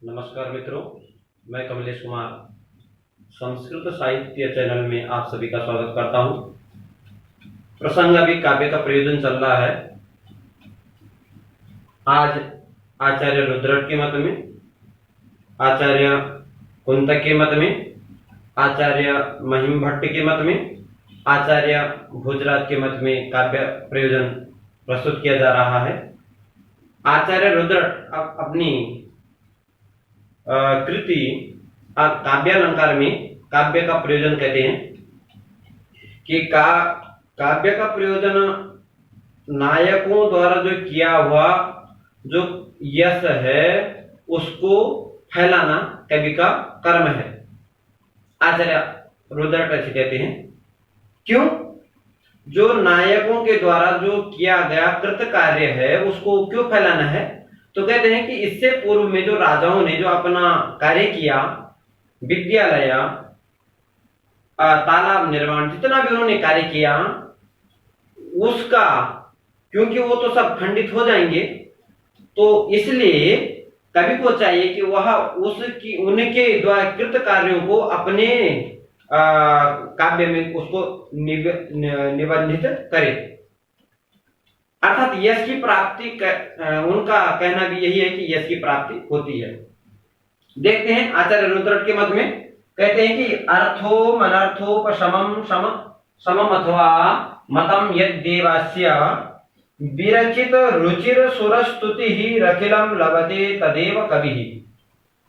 नमस्कार मित्रों, मैं कमलेश कुमार संस्कृत साहित्य चैनल में आप सभी का स्वागत करता हूं। प्रसंग अभी काव्य का प्रयोजन चल रहा है। आज आचार्य रुद्रट के मत में, आचार्य कुंतक के मत में, आचार्य महिम भट्ट के मत में, आचार्य भोजराज के मत में काव्य प्रयोजन प्रस्तुत किया जा रहा है। आचार्य रुद्रट अपनी कृति काव्यालंकार में काव्य का प्रयोजन कहते हैं कि काव्य का प्रयोजन नायकों द्वारा जो किया हुआ जो यश है उसको फैलाना कवि का कर्म है। आचार्य रुद्रट ऐसे कहते हैं। क्यों? जो नायकों के द्वारा जो किया गया कृत कार्य है उसको क्यों फैलाना है? तो कहते हैं कि इससे पूर्व में जो राजाओं ने जो अपना कार्य किया, विद्यालय, तालाब निर्माण, जितना भी उन्होंने कार्य किया उसका, क्योंकि वो तो सब खंडित हो जाएंगे, तो इसलिए कवि को चाहिए कि वह उनके द्वारा कृत कार्यों को अपने काव्य में उसको निबंधित करे। अर्थात यश की प्राप्ति उनका कहना भी यही है कि यश की प्राप्ति होती है। देखते हैं आचार्य रुद्रट के मत में कहते हैं कि अर्थो अनर्थोपशमम समम अथवा मतम यद्देवास्य विरचित रुचिर सुरस्तुति ही रखिलम लभते तदेव कवि।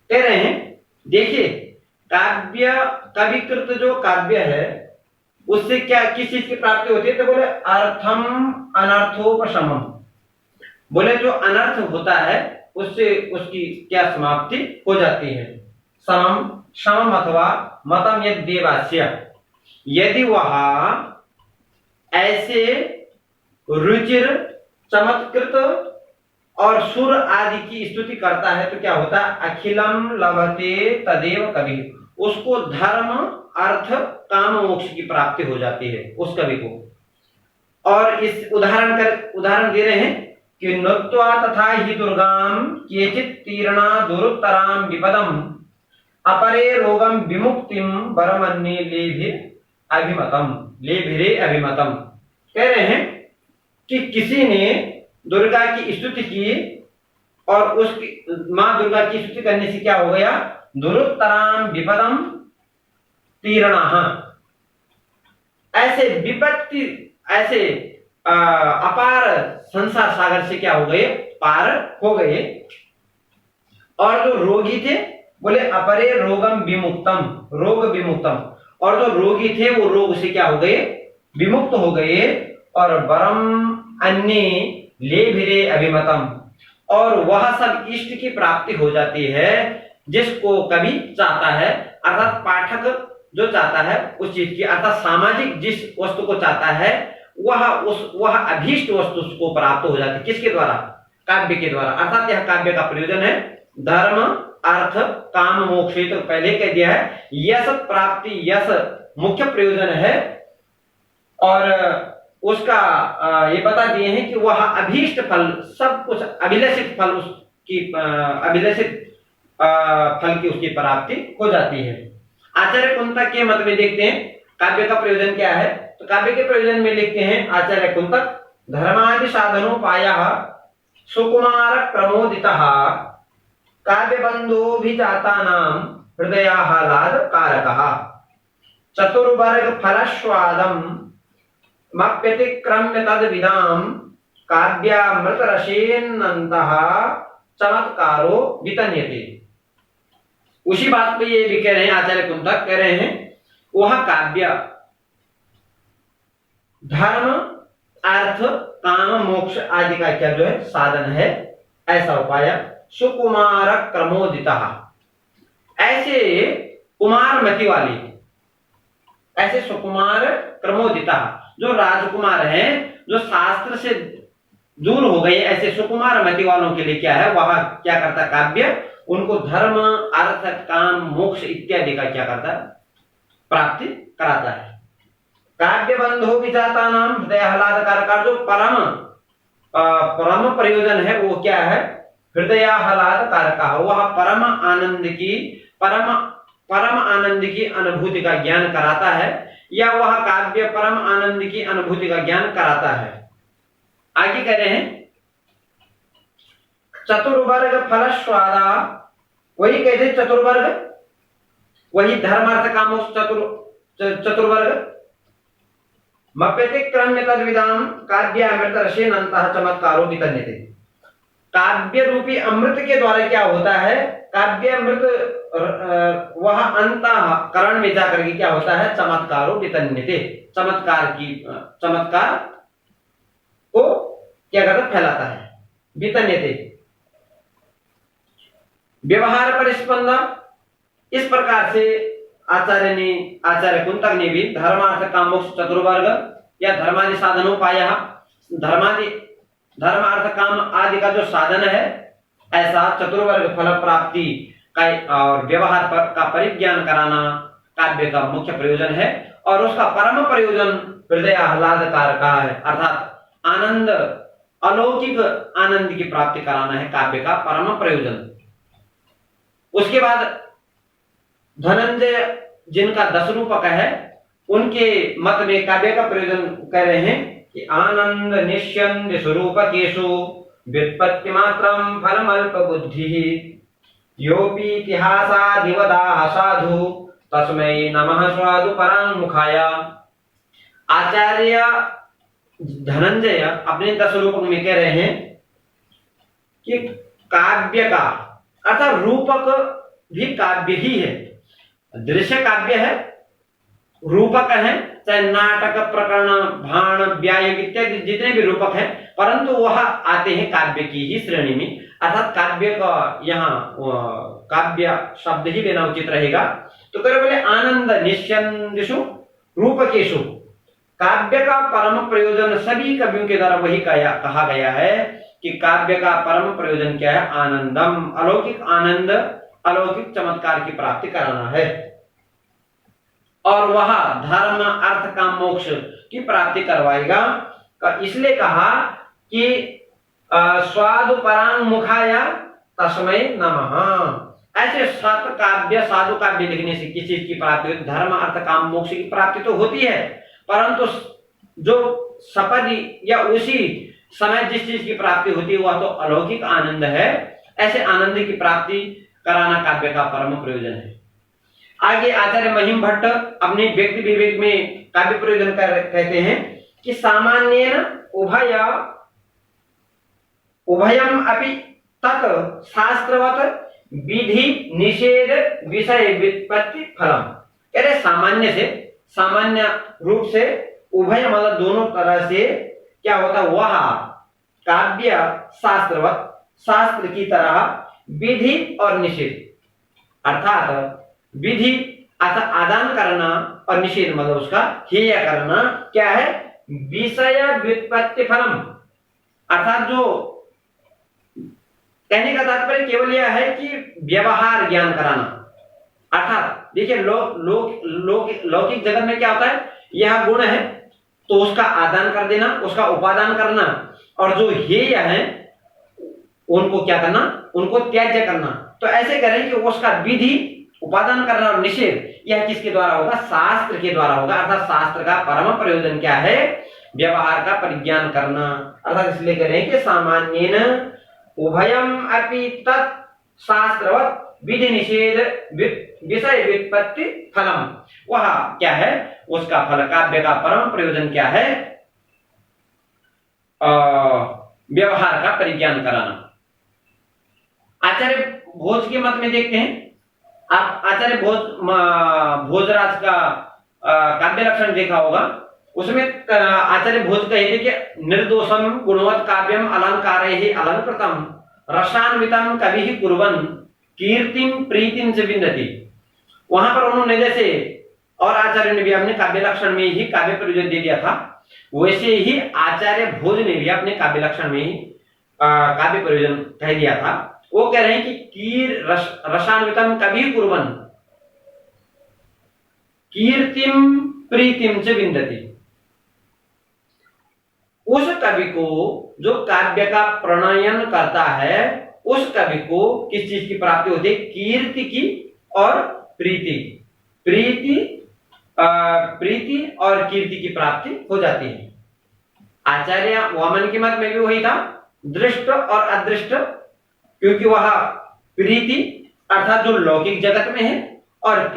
कह रहे हैं, देखिए कविकृत जो काव्य है उससे क्या किस चीज की प्राप्ति होती है? तो बोले अर्थम अनर्थोपशमम। बोले जो अनर्थ होता है उससे उसकी क्या समाप्ति हो जाती है। समम समम अथवा मतम यद देवास्य, यदि वह ऐसे रुचिर चमत्कृत और सुर आदि की स्तुति करता है तो क्या होता है? अखिलम लभते तदेव कवि। उसको धर्म अर्थ काम मोक्ष की प्राप्ति हो जाती है उस कवि को। और इस उदाहरण दे रहे हैं कि नत्वा तथा हि दुर्गाम केचित् तीर्णा दुरुत्तराम विपदम अपरे रोगम विमुक्तिम वरमन्ये लेभिरे अभिमतम। कह रहे हैं कि किसी ने दुर्गा की स्तुति की और उसकी मां दुर्गा की स्तुति करने से क्या हो गया? दुरुत्तराम विपदम तीर्णा, ऐसे विपत्ति, ऐसे अपार संसार सागर से क्या हो गए? पार हो गए। और जो रोगी थे बोले अपरे रोगम विमुक्तम, रोग विमुक्तम, और जो रोगी थे वो रोग से क्या हो गए? विमुक्त हो गए। और वरम अन्य लेभिरे अभिमतम, और वह सब इष्ट की प्राप्ति हो जाती है जिसको कवि चाहता है। अर्थात पाठक जो चाहता है उस चीज की, अर्थात सामाजिक जिस वस्तु को चाहता है वह अभीष्ट वस्तु उसको प्राप्त हो जाती है। किसके द्वारा? काव्य के द्वारा। अर्थात यह काव्य का प्रयोजन है धर्म अर्थ काम मोक्ष। तो पहले कह दिया है यश प्राप्ति, यश मुख्य प्रयोजन है। और उसका ये बता दिए हैं कि वह अभीष्ट फल, सब कुछ अभिलषित फल, उसकी अभिलषित फल की उसकी प्राप्ति हो जाती है। आचार्य कुंतक के मत में देखते हैं काव्य का प्रयोजन क्या है। तो काव्य के प्रयोजन में लिखते हैं आचार्य कुंतक, धर्मादि साधनोपायः सुकुमार प्रमोदितः काव्यबन्धोभिजातानां हृदयाह्लाद कारकः चतुर्वर्ग फलस्वादं मप्यतिक्रम्य तद्विदां काव्यामृत रसेन्नन्तः चमत्कारो वितन्यते। उसी बात पे ये भी कह रहे हैं आचार्य कुंतक, कह रहे हैं वह काव्य धर्म अर्थ काम मोक्ष आदि का क्या जो है साधन है, ऐसा उपाय। सुकुमार क्रमोदिता, ऐसे कुमार मति वाले, ऐसे सुकुमार क्रमोदिता, जो राजकुमार हैं, जो शास्त्र से दूर हो गए, ऐसे सुकुमार मति वालों के लिए क्या है? वह क्या करता? काव्य उनको धर्म अर्थ काम मोक्ष इत्यादि का क्या करता है? प्राप्ति कराता है। काव्य बंधो विजातानां हृदय आह्लादकारक, जो परम प्रयोजन है वो क्या है? हृदयाह्लाद कारकः, वह परम आनंद की अनुभूति का ज्ञान कराता है, या वह काव्य परम आनंद की अनुभूति का ज्ञान कराता है। आगे कह रहे हैं चतुर्वर्ग फल स्वादा, वही कहते चतुर्वर्ग, वही धर्मार्थ काम मोक्ष चतुर्वर्ग। मप्यतिक्रम्य तद्विदाम काव्य अमृत रसेनन्तः चमत्कारो वितन्यते। काव्य रूपी अमृत के द्वारा क्या होता है, काव्य अमृत वह अंतःकरण में जाकर के क्या होता है, चमत्कारो वितन्यते, चमत्कार को क्या करता, फैलाता है, वितन्यते। व्यवहार पर स्पंदा, इस प्रकार से आचार्य कुंतक ने भी धर्मार्थ काम मोक्ष चतुर्वर्ग या धर्मादि साधनोपाय, धर्म अर्थ काम आदि का जो साधन है, ऐसा चतुर्वर्ग फल प्राप्ति का और व्यवहार पर का परिज्ञान कराना काव्य का मुख्य प्रयोजन है, और उसका परम प्रयोजन हृदय आह्लादकार का है, अर्थात आनंद, अलौकिक आनंद की प्राप्ति कराना है काव्य का परम प्रयोजन। उसके बाद धनंजय जिनका 10 रूपक है, उनके मत में काव्य का प्रयोजन कह रहे हैं कि आनंद निश्यन्द स्वरूपकेषु व्युत्पत्ति मात्रं फलमल्प बुद्धिः योऽपि इतिहासादिवदाः साधु तस्मै नमः स्वादु पराङ्मुखाय। आचार्य धनंजय अपने 10 रूपक में कह रहे हैं कि काव्य का अर्थात रूपक भी काव्य ही है, दृश्य काव्य है, रूपक है, चाहे नाटक, प्रकरण, भाण, व्याय इत्यादि जितने भी रूपक हैं, परंतु वह आते हैं काव्य की ही श्रेणी में, अर्थात काव्य का यहाँ काव्य शब्द ही लेना उचित रहेगा। तो कह बोले आनंद निश्यन्दिषु रूपकेषु, काव्य का परम प्रयोजन सभी कवियों के द्वारा वही कहा गया है कि काव्य का परम प्रयोजन क्या है, आनंदम, अलौकिक आनंद, अलौकिक चमत्कार की प्राप्ति कराना है, और वह धर्म अर्थ काम मोक्ष की प्राप्ति करवाएगा। इसलिए कहा कि स्वादु परांग मुखाया तस्मै नमः। ऐसे सत काव्य, साधु काव्य लिखने से किस चीज की प्राप्ति होती, धर्म अर्थ काम मोक्ष की प्राप्ति तो होती है, परंतु जो सपद या उसी समय जिस चीज की प्राप्ति होती है वह तो अलौकिक आनंद है। ऐसे आनंद की प्राप्ति कराना काव्य का परम प्रयोजन है। आगे आचार्य महिम भट्ट अपने व्यक्ति विवेक में काव्य प्रयोजन कहते हैं कि सामान्येन उभयम अपि तत् शास्त्रवत विधि निषेध विषय व्युत्पत्ति फलम। कह रहे सामान्य से, सामान्य रूप से उभय मतलब दोनों तरह से क्या होता, वह काव्य शास्त्रवत, शास्त्र की तरह विधि और निषेध, अर्थात विधि अर्थात आदान करना और निषेध मतलब उसका हेय करना क्या है, विषय व्युत्पत्ति फलम। अर्थात जो कहने का तात्पर्य केवल यह है कि व्यवहार ज्ञान कराना, अर्थात देखिए लौकिक जगत में क्या होता है, यह गुण है तो उसका आदान कर देना, उसका उपादान करना, और जो हेय है उनको क्या करना, उनको त्याज्य करना। तो ऐसे करें कि उसका विधि, उपादान करना और निषेध यह किसके द्वारा होगा, शास्त्र के द्वारा होगा। अर्थात शास्त्र का परम प्रयोजन क्या है, व्यवहार का परिज्ञान करना। अर्थात इसलिए कह रहे हैं कि सामान्येन उभयम अपि तत् शास्त्रवत विधि निषेध विषय व्युत्पत्ति फलम, वह क्या है, उसका फल, काव्य का परम प्रयोजन क्या है, व्यवहार का परिज्ञान कराना। आचार्य भोज के मत में देखते हैं, आप आचार्य भोजराज का काव्य लक्षण देखा होगा, उसमें आचार्य भोज कहते कि निर्दोषम गुणवत् काव्यम अलंकारैः अलंकृतम रसान्वितम कविः कुर्वन् कीर्तिम प्रीतिम च विन्दति। वहां पर उन्होंने जैसे और आचार्य ने भी अपने काव्य लक्षण में ही काव्य प्रयोजन दे दिया था, वैसे ही आचार्य भोज ने भी अपने काव्य लक्षण में ही काव्य प्रयोजन कह दिया था। वो कह रहे हैं कि कीर रसान्वितम कविः कुर्वन् कीर्तिम प्रीतिम च विन्दति। उस कवि को जो काव्य का प्रणयन करता है उस कवि को किस चीज की प्राप्ति होती है? कीर्ति की और प्रीति प्रीति और कीर्ति की प्राप्ति हो जाती है। आचार्य वामन के मत में भी वही था, दृष्ट और अदृष्ट, क्योंकि वह प्रीति अर्थात जो लौकिक जगत में है और